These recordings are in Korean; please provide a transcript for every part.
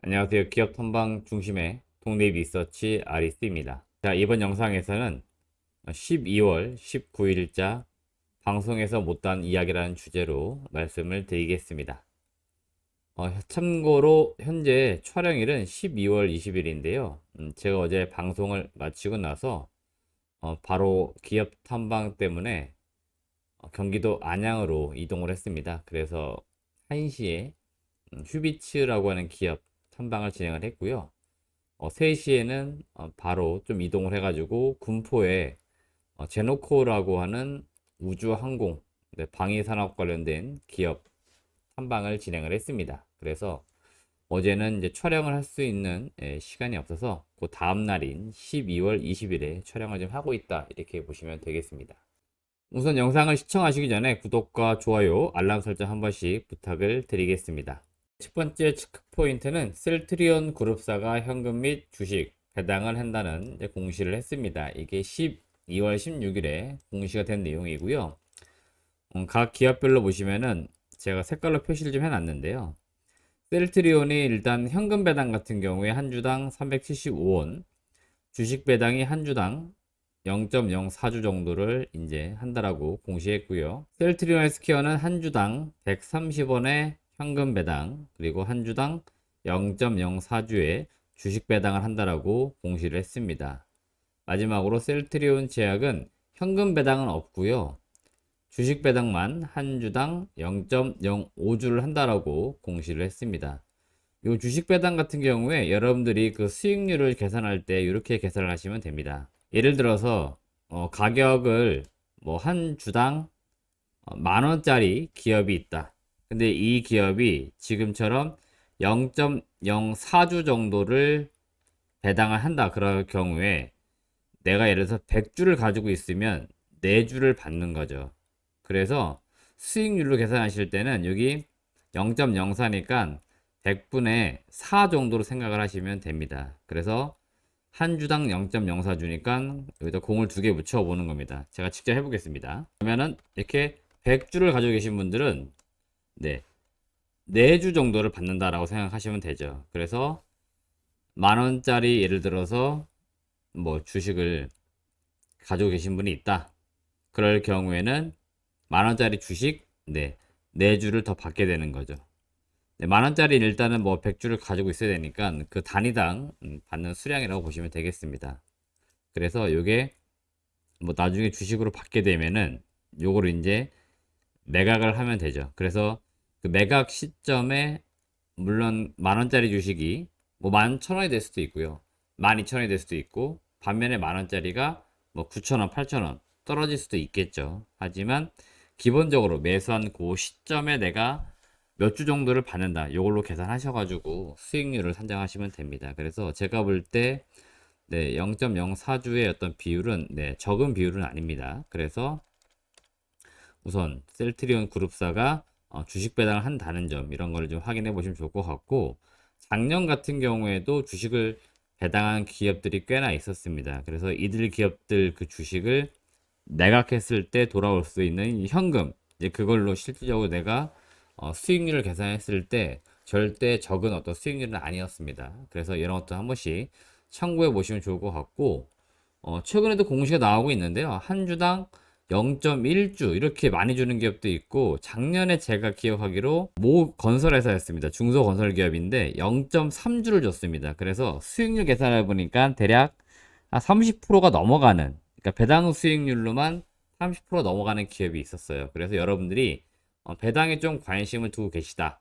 안녕하세요. 기업 탐방 중심의 동네 리서치 아리스입니다. 자, 이번 영상에서는 12월 19일자 방송에서 못다한 이야기라는 주제로 말씀을 드리겠습니다. 참고로 현재 촬영일은 12월 20일인데요. 제가 어제 방송을 마치고 나서 바로 기업 탐방 때문에 경기도 안양으로 이동을 했습니다. 그래서 1시에 휴비츠라고 하는 기업 탐방을 진행을 했고요. 3시에는 바로 좀 이동을 해가지고 군포에 제노코라고 하는 우주항공 방위산업 관련된 기업 탐방을 진행을 했습니다. 그래서 어제는 이제 촬영을 할 수 있는 시간이 없어서 그 다음 날인 12월 20일에 촬영을 좀 하고 있다, 이렇게 보시면 되겠습니다. 우선 영상을 시청하시기 전에 구독과 좋아요, 알람 설정 한 번씩 부탁을 드리겠습니다. 첫 번째 체크 포인트는 셀트리온 그룹사가 현금 및 주식 배당을 한다는 이제 공시를 했습니다. 이게 12월 16일에 공시가 된 내용이고요. 각 기업별로 보시면은 제가 색깔로 표시를 좀 해놨는데요. 셀트리온이 일단 현금 배당 같은 경우에 한 주당 375원, 주식 배당이 한 주당 0.04주 정도를 이제 한다라고 공시했고요. 셀트리온 헬스케어는 한 주당 130원의 현금 배당, 그리고 한 주당 0.04주의 주식 배당을 한다라고 공시를 했습니다. 마지막으로 셀트리온 제약은 현금 배당은 없고요. 주식 배당만 한 주당 0.05주를 한다라고 공시를 했습니다. 이 주식 배당 같은 경우에 여러분들이 그 수익률을 계산할 때 이렇게 계산을 하시면 됩니다. 예를 들어서 가격을 뭐 한 주당 10,000원짜리 기업이 있다. 근데 이 기업이 지금처럼 0.04주 정도를 배당을 한다. 그럴 경우에 내가 예를 들어서 100주를 가지고 있으면 4주를 받는 거죠. 그래서 수익률로 계산하실 때는 여기 0.04니까 100분의 4 정도로 생각을 하시면 됩니다. 그래서 한 주당 0.04주니까 여기다 공을 2개 붙여 보는 겁니다. 제가 직접 해보겠습니다. 그러면은 이렇게 100주를 가지고 계신 분들은 네, 4주 정도를 받는다라고 생각하시면 되죠. 그래서 10,000원짜리 예를 들어서 뭐 주식을 가지고 계신 분이 있다. 그럴 경우에는 10,000원짜리 주식 4주를 더 받게 되는 거죠. 10,000원짜리 일단은 뭐 100주를 가지고 있어야 되니까 그 단위당 받는 수량이라고 보시면 되겠습니다. 그래서 요게 뭐 나중에 주식으로 받게 되면은 요거를 이제 매각을 하면 되죠. 그래서 그 매각 시점에 물론 10,000원짜리 주식이 뭐 11,000원이 될 수도 있고요. 12,000원이 될 수도 있고, 반면에 10,000원짜리가 뭐 9,000원, 8,000원 떨어질 수도 있겠죠. 하지만 기본적으로 매수한 그 시점에 내가 몇 주 정도를 받는다, 이걸로 계산하셔가지고 수익률을 산정하시면 됩니다. 그래서 제가 볼 때 0.04주의 어떤 비율은 적은 비율은 아닙니다. 그래서 우선 셀트리온 그룹사가 주식 배당을 한다는 점, 이런 거를 좀 확인해 보시면 좋을 것 같고, 작년 같은 경우에도 주식을 배당한 기업들이 꽤나 있었습니다. 그래서 이들 기업들 그 주식을 매각했을 때 돌아올 수 있는 현금, 이제 그걸로 실질적으로 내가 수익률을 계산했을 때 절대 적은 어떤 수익률은 아니었습니다. 그래서 이런 것도 한 번씩 참고해 보시면 좋을 것 같고, 최근에도 공시가 나오고 있는데요. 한 주당 0.1주 이렇게 많이 주는 기업도 있고, 작년에 제가 기억하기로 모 건설회사였습니다. 중소건설기업인데 0.3주를 줬습니다. 그래서 수익률 계산해 보니까 대략 한 30%가 넘어가는, 그러니까 배당 수익률로만 30% 넘어가는 기업이 있었어요. 그래서 여러분들이 배당에 좀 관심을 두고 계시다.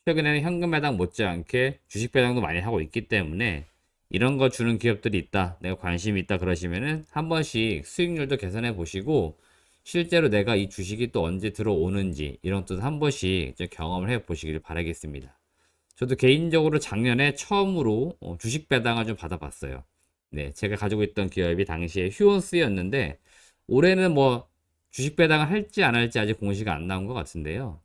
최근에는 현금 배당 못지않게 주식 배당도 많이 하고 있기 때문에 이런 거 주는 기업들이 있다, 내가 관심이 있다 그러시면은 한 번씩 수익률도 계산해 보시고, 실제로 내가 이 주식이 또 언제 들어오는지 이런 것도 한 번씩 좀 경험을 해 보시길 바라겠습니다. 저도 개인적으로 작년에 처음으로 주식 배당을 좀 받아봤어요. 제가 가지고 있던 기업이 당시에 휴원스였는데, 올해는 뭐 주식 배당을 할지 안 할지 아직 공시가 안 나온 것 같은데요.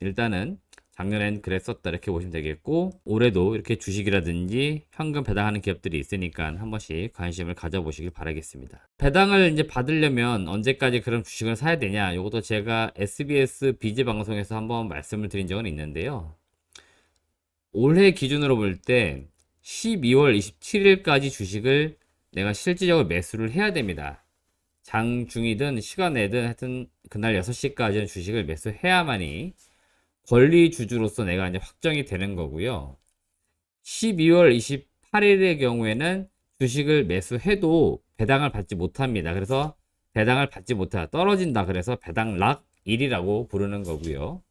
일단은 작년엔 그랬었다, 이렇게 보시면 되겠고, 올해도 이렇게 주식이라든지 현금 배당하는 기업들이 있으니까 한 번씩 관심을 가져보시길 바라겠습니다. 배당을 이제 받으려면 언제까지 그럼 주식을 사야 되냐, 이것도 제가 SBS 비즈 방송에서 한번 말씀을 드린 적은 있는데요. 올해 기준으로 볼 때 12월 27일까지 주식을 내가 실질적으로 매수를 해야 됩니다. 장중이든 시간에든 하여튼 그날 6시까지는 주식을 매수해야만이 권리주주로서 내가 이제 확정이 되는 거고요. 12월 28일의 경우에는 주식을 매수해도 배당을 받지 못합니다. 그래서 배당을 받지 못하다 떨어진다. 그래서 배당락일이라고 부르는 거고요.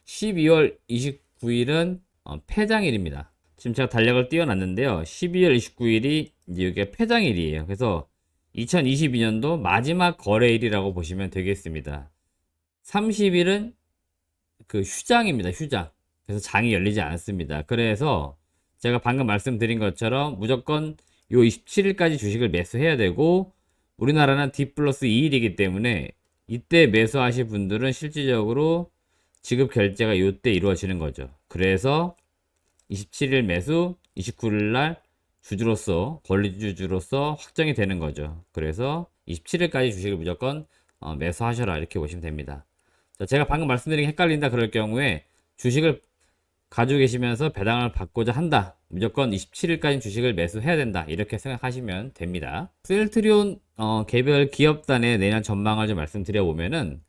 12월 29일은 폐장일입니다. 지금 제가 달력을 띄워놨는데요. 12월 29일이 이제 이게 폐장일이에요. 그래서 2022년도 마지막 거래일이라고 보시면 되겠습니다. 30일은 그 휴장입니다. 휴장. 그래서 장이 열리지 않습니다. 그래서 제가 방금 말씀드린 것처럼 무조건 요 27일까지 주식을 매수해야 되고, 우리나라는 D 플러스 2일이기 때문에 이때 매수하실 분들은 실질적으로 지급 결제가 이때 이루어지는 거죠. 그래서 27일 매수, 29일 날 주주로서, 권리주주로서 확정이 되는 거죠. 그래서 27일까지 주식을 무조건 매수하셔라, 이렇게 보시면 됩니다. 자, 제가 방금 말씀드린 게 헷갈린다 그럴 경우에, 주식을 가지고 계시면서 배당을 받고자 한다, 무조건 27일까지 주식을 매수해야 된다, 이렇게 생각하시면 됩니다. 셀트리온 개별 기업단의 내년 전망을 좀 말씀드려 보면은,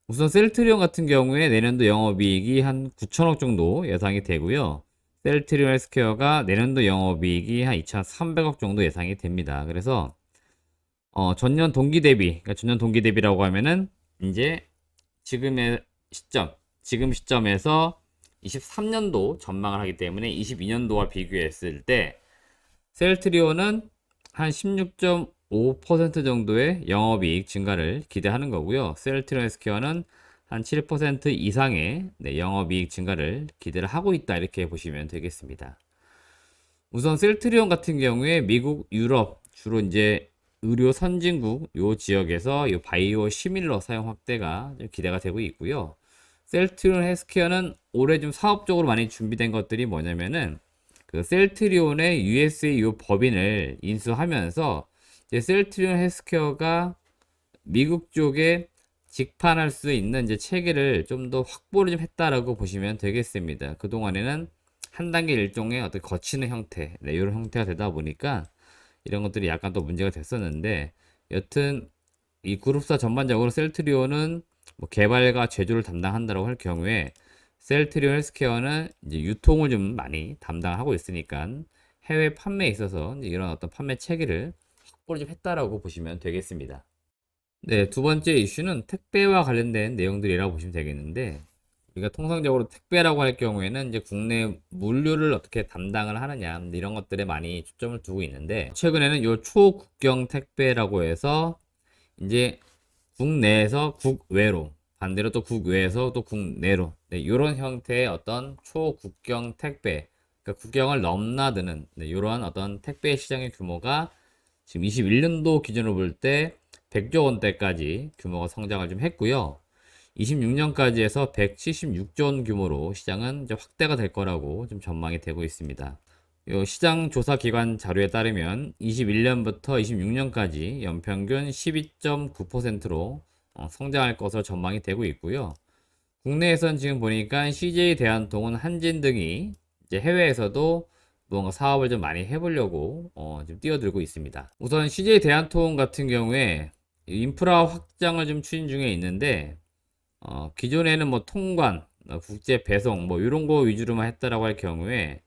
우선 셀트리온 같은 경우에 내년도 영업이익이 한 9천억 정도 예상이 되고요. 셀트리온 헬스케어가 내년도 영업이익이 한 2,300억 정도 예상이 됩니다. 그래서 전년 동기 대비, 그러니까 전년 동기 대비라고 하면은 이제 지금의 지금 시점에서 23년도 전망을 하기 때문에 22년도와 비교했을 때 셀트리온은 한 16.5% 정도의 영업이익 증가를 기대하는 거고요. 셀트리온 헬스케어는 한 7% 이상의 영업이익 증가를 기대를 하고 있다, 이렇게 보시면 되겠습니다. 우선 셀트리온 같은 경우에 미국, 유럽, 주로 이제 의료 선진국 요 지역에서 요 바이오 시밀러 사용 확대가 기대가 되고 있고요. 셀트리온 헬스케어는 올해 좀 사업적으로 많이 준비된 것들이 뭐냐면은, 그 셀트리온의 USA 요 법인을 인수하면서 이제 셀트리온 헬스케어가 미국 쪽에 직판할 수 있는 이제 체계를 좀 더 확보를 좀 했다라고 보시면 되겠습니다. 그동안에는 한 단계 일종의 어떤 거치는 형태, 이런 형태가 되다 보니까 이런 것들이 약간 또 문제가 됐었는데, 여튼 이 그룹사 전반적으로 셀트리온은 뭐 개발과 제조를 담당한다고 할 경우에, 셀트리온 헬스케어는 이제 유통을 좀 많이 담당하고 있으니까 해외 판매에 있어서 이런 어떤 판매 체계를 확보를 좀 했다라고 보시면 되겠습니다. 네, 두 번째 이슈는 택배와 관련된 내용들이라고 보시면 되겠는데, 우리가 통상적으로 택배라고 할 경우에는 이제 국내 물류를 어떻게 담당을 하느냐, 이런 것들에 많이 초점을 두고 있는데, 최근에는 요 초국경 택배라고 해서 이제 국내에서 국외로, 반대로 또 국외에서 또 국내로, 이런 형태의 어떤 초국경 택배, 그러니까 국경을 넘나드는 이러한 어떤 택배 시장의 규모가 지금 21년도 기준으로 볼 때 100조 원대까지 규모가 성장을 좀 했고요. 26년까지 해서 176조 원 규모로 시장은 이제 확대가 될 거라고 좀 전망이 되고 있습니다. 요 시장 조사 기관 자료에 따르면 21년부터 26년까지 연평균 12.9%로 성장할 것으로 전망이 되고 있고요. 국내에선 지금 보니까 CJ 대한통운, 한진 등이 이제 해외에서도 뭔가 사업을 좀 많이 해보려고 지금 뛰어들고 있습니다. 우선 CJ 대한통운 같은 경우에 인프라 확장을 좀 추진 중에 있는데, 기존에는 뭐 통관, 국제 배송 뭐 이런 거 위주로만 했다라고 할 경우에,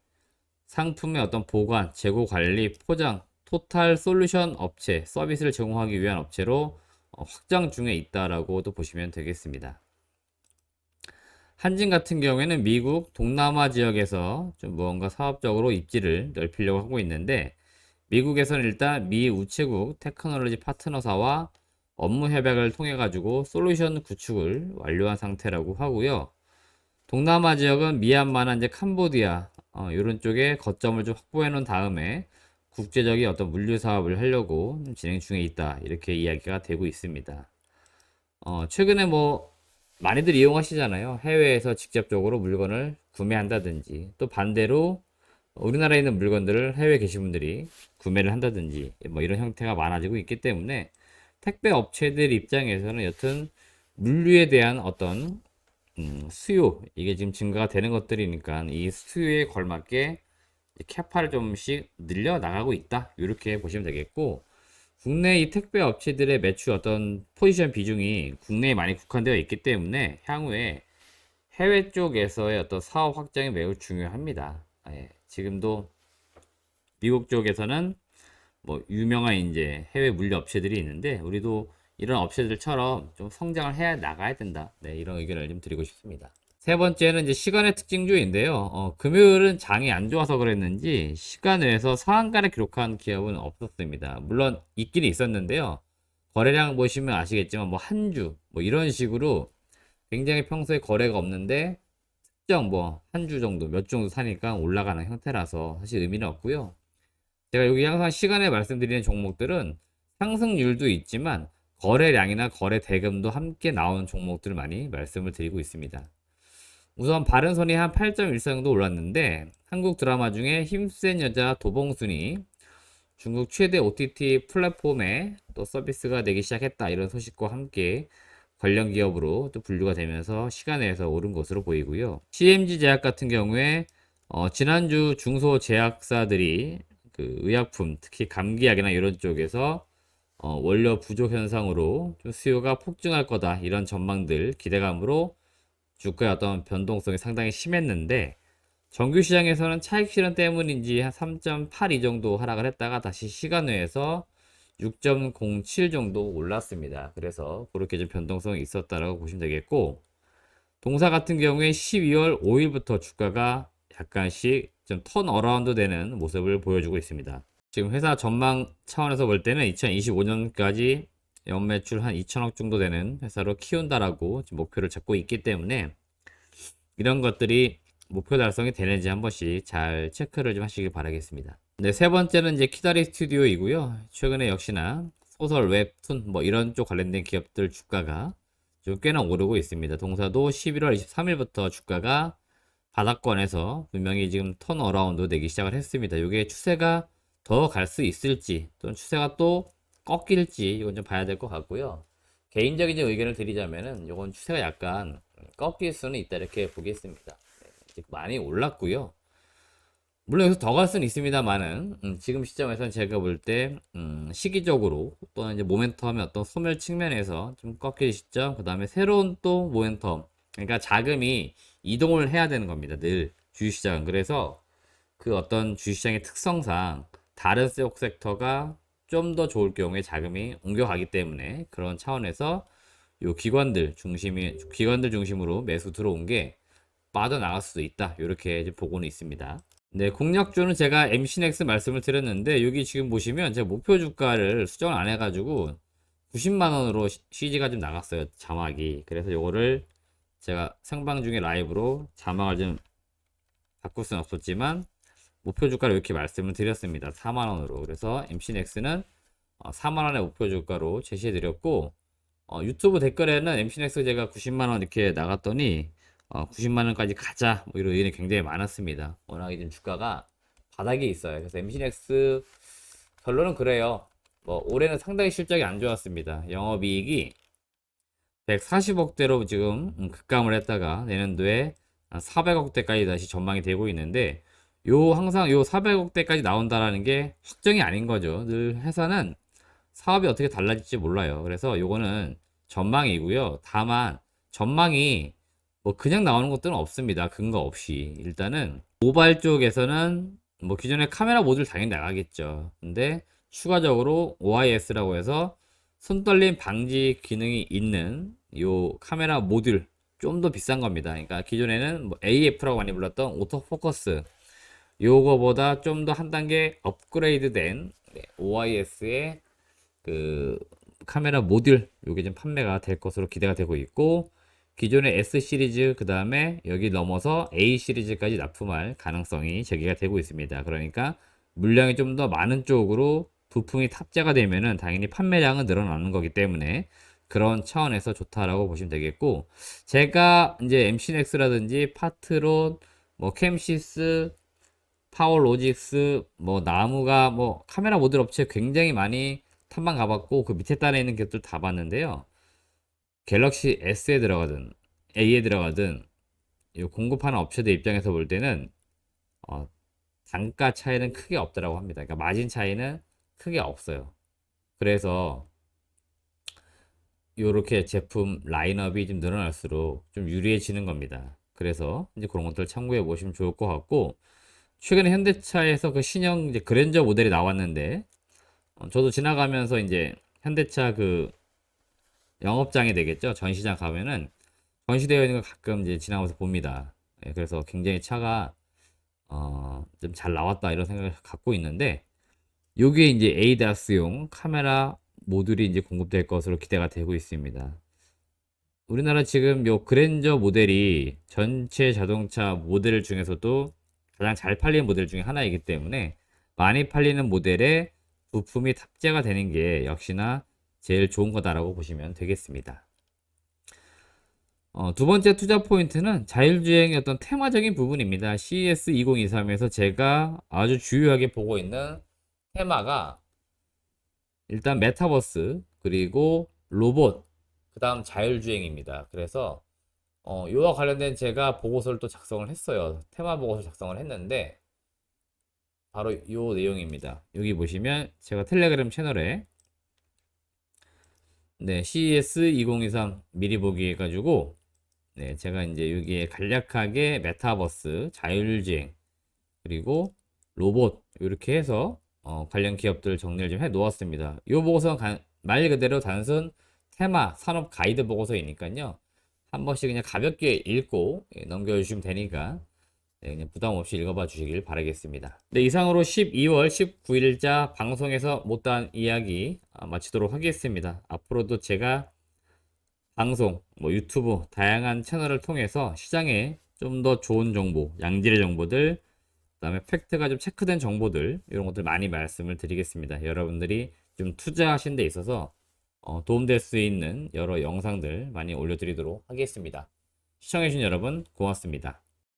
상품의 어떤 보관, 재고 관리, 포장, 토탈 솔루션 업체, 서비스를 제공하기 위한 업체로 확장 중에 있다라고도 보시면 되겠습니다. 한진 같은 경우에는 미국, 동남아 지역에서 좀 무언가 사업적으로 입지를 넓히려고 하고 있는데, 미국에서는 일단 미 우체국 테크놀로지 파트너사와 업무 협약을 통해 가지고 솔루션 구축을 완료한 상태라고 하고요. 동남아 지역은 미얀마나 이제 캄보디아 이런 쪽에 거점을 좀 확보해 놓은 다음에 국제적인 어떤 물류 사업을 하려고 진행 중에 있다, 이렇게 이야기가 되고 있습니다. 최근에 뭐 많이들 이용하시잖아요. 해외에서 직접적으로 물건을 구매한다든지, 또 반대로 우리나라에 있는 물건들을 해외에 계신 분들이 구매를 한다든지, 뭐 이런 형태가 많아지고 있기 때문에 택배 업체들 입장에서는 여튼 물류에 대한 어떤 수요, 이게 지금 증가가 되는 것들이니까 이 수요에 걸맞게 캐파를 좀씩 늘려 나가고 있다. 이렇게 보시면 되겠고, 국내 이 택배 업체들의 매출 어떤 포지션 비중이 국내에 많이 국한되어 있기 때문에 향후에 해외 쪽에서의 어떤 사업 확장이 매우 중요합니다. 예, 지금도 미국 쪽에서는 뭐 유명한 이제 해외 물류 업체들이 있는데 우리도 이런 업체들처럼 좀 성장을 해야 나가야 된다. 네, 이런 의견을 좀 드리고 싶습니다. 세 번째는 이제 시간의 특징주의인데요. 금요일은 장이 안 좋아서 그랬는지 시간 외에서 상한가를 기록한 기업은 없었습니다. 물론 있긴 있었는데요. 거래량 보시면 아시겠지만 뭐 한 주 뭐 이런 식으로 굉장히 평소에 거래가 없는데 특정 뭐 한 주 정도 몇 주 정도 사니까 올라가는 형태라서 사실 의미는 없고요. 제가 여기 항상 시간에 말씀드리는 종목들은 상승률도 있지만 거래량이나 거래 대금도 함께 나오는 종목들을 많이 말씀을 드리고 있습니다. 우선 바른선이 한 8.14 정도 올랐는데 한국 드라마 중에 힘센 여자 도봉순이 중국 최대 OTT 플랫폼에 또 서비스가 되기 시작했다, 이런 소식과 함께 관련 기업으로 또 분류가 되면서 시간에서 오른 것으로 보이고요. CMG 제약 같은 경우에 지난주 중소제약사들이 그 의약품, 특히 감기약이나 이런 쪽에서 원료 부족 현상으로 좀 수요가 폭증할 거다, 이런 전망들 기대감으로 주가의 어떤 변동성이 상당히 심했는데 정규 시장에서는 차익 실현 때문인지 한 3.82 정도 하락을 했다가 다시 시간외에서 6.07 정도 올랐습니다. 그래서 그렇게 좀 변동성이 있었다라고 보시면 되겠고, 동사 같은 경우에 12월 5일부터 주가가 약간씩 좀 턴어라운드 되는 모습을 보여주고 있습니다. 지금 회사 전망 차원에서 볼 때는 2025년까지 연매출 한 2천억 정도 되는 회사로 키운다라고 목표를 잡고 있기 때문에 이런 것들이 목표 달성이 되는지 한 번씩 잘 체크를 좀 하시길 바라겠습니다. 네, 세 번째는 이제 키다리 스튜디오이고요. 최근에 역시나 소설, 웹툰 뭐 이런 쪽 관련된 기업들 주가가 좀 꽤나 오르고 있습니다. 동사도 11월 23일부터 주가가 바닥권에서 분명히 지금 턴어라운드 되기 시작을 했습니다. 이게 추세가 더 갈 수 있을지 또는 추세가 또 꺾일지 이건 좀 봐야 될 것 같고요. 개인적인 의견을 드리자면은 이건 추세가 약간 꺾일 수는 있다, 이렇게 보겠습니다. 네, 많이 올랐고요. 물론 여기서 더 갈 수는 있습니다만은 지금 시점에서는 제가 볼 때 시기적으로 또는 이제 모멘텀의 어떤 소멸 측면에서 좀 꺾일 시점, 그 다음에 새로운 또 모멘텀, 그러니까 자금이 이동을 해야 되는 겁니다. 늘 주식시장은. 그래서 그 어떤 주식시장의 특성상 다른 쪽 섹터가 좀 더 좋을 경우에 자금이 옮겨가기 때문에 그런 차원에서 요 기관들 중심으로 매수 들어온 게 빠져나갈 수도 있다, 이렇게 이제 보고는 있습니다. 네, 공략주는 제가 MC넥스 말씀을 드렸는데 여기 지금 보시면 제가 목표 주가를 수정을 안 해가지고 90만 원으로 CG가 좀 나갔어요, 자막이. 그래서 요거를 제가 생방 중에 라이브로 자막을 좀 바꿀 수는 없었지만 목표 주가를 이렇게 말씀을 드렸습니다. 4만 원으로. 그래서 MC넥스는 4만 원의 목표 주가로 제시해 드렸고, 유튜브 댓글에는 MC넥스 제가 90만 원 이렇게 나갔더니 90만 원까지 가자 뭐 이런 의견이 굉장히 많았습니다. 워낙에 지금 주가가 바닥에 있어요. 그래서 MC넥스 결론은 그래요. 뭐 올해는 상당히 실적이 안 좋았습니다. 영업이익이 140억대로 지금 급감을 했다가 내년도에 400억대까지 다시 전망이 되고 있는데, 항상 요 400억대까지 나온다라는 게 확정이 아닌 거죠. 늘 회사는 사업이 어떻게 달라질지 몰라요. 그래서 요거는 전망이고요. 다만 전망이 뭐 그냥 나오는 것들은 없습니다. 근거 없이. 일단은 모바일 쪽에서는 뭐 기존의 카메라 모듈 당연히 나가겠죠. 근데 추가적으로 OIS라고 해서 손떨림 방지 기능이 있는 요 카메라 모듈 좀 더 비싼 겁니다. 그러니까 기존에는 뭐 AF라고 많이 불렀던 오토포커스, 요거보다 좀 더 한 단계 업그레이드된 OIS의 그 카메라 모듈, 요게 좀 판매가 될 것으로 기대가 되고 있고, 기존의 S 시리즈 그 다음에 여기 넘어서 A 시리즈까지 납품할 가능성이 제기가 되고 있습니다. 그러니까 물량이 좀 더 많은 쪽으로 부품이 탑재가 되면은 당연히 판매량은 늘어나는 거기 때문에 그런 차원에서 좋다라고 보시면 되겠고, 제가 이제 MC넥스라든지 파트론, 뭐 캠시스, 파워로직스, 뭐 나무가 뭐 카메라 모듈 업체 굉장히 많이 탐방 가봤고 그 밑에 단에 있는 기업들 다 봤는데요. 갤럭시 S에 들어가든 A에 들어가든 이 공급하는 업체들 입장에서 볼 때는 어, 단가 차이는 크게 없더라고 합니다. 그러니까 마진 차이는 크게 없어요. 그래서 이렇게 제품 라인업이 좀 늘어날수록 좀 유리해지는 겁니다. 그래서 이제 그런 것들 참고해 보시면 좋을 것 같고, 최근에 현대차에서 그 신형 이제 그랜저 모델이 나왔는데 저도 지나가면서 이제 현대차 그 영업장이 되겠죠. 전시장 가면은 전시되어 있는 걸 가끔 이제 지나가면서 봅니다. 예, 그래서 굉장히 차가 좀 잘 나왔다 이런 생각을 갖고 있는데, 요게 이제 ADAS용 카메라 모듈이 이제 공급될 것으로 기대가 되고 있습니다. 우리나라 지금 요 그랜저 모델이 전체 자동차 모델 중에서도 가장 잘 팔리는 모델 중에 하나이기 때문에 많이 팔리는 모델에 부품이 탑재가 되는 게 역시나 제일 좋은 거다라고 보시면 되겠습니다. 두 번째 투자 포인트는 자율주행의 어떤 테마적인 부분입니다. CES 2023에서 제가 아주 주요하게 보고 있는 테마가 일단 메타버스, 그리고 로봇, 그 다음 자율주행입니다. 그래서 이와 관련된 제가 보고서를 또 작성을 했어요. 테마 보고서 작성을 했는데 바로 이 내용입니다. 여기 보시면 제가 텔레그램 채널에 네, CES 2023 미리 보기 해가지고 네, 제가 이제 여기에 간략하게 메타버스, 자율주행, 그리고 로봇 이렇게 해서 관련 기업들 정리를 좀 해 놓았습니다. 이 보고서는 말 그대로 단순 테마 산업 가이드 보고서이니까요. 한 번씩 그냥 가볍게 읽고 넘겨주시면 되니까 그냥 부담 없이 읽어봐 주시길 바라겠습니다. 네, 이상으로 12월 19일자 방송에서 못다한 이야기 마치도록 하겠습니다. 앞으로도 제가 방송, 뭐 유튜브 다양한 채널을 통해서 시장에 좀 더 좋은 정보, 양질의 정보들, 그다음에 팩트가 좀 체크된 정보들 이런 것들 많이 말씀을 드리겠습니다. 여러분들이 좀 투자하신 데 있어서 도움될 수 있는 여러 영상들 많이 올려드리도록 하겠습니다. 시청해주신 여러분 고맙습니다.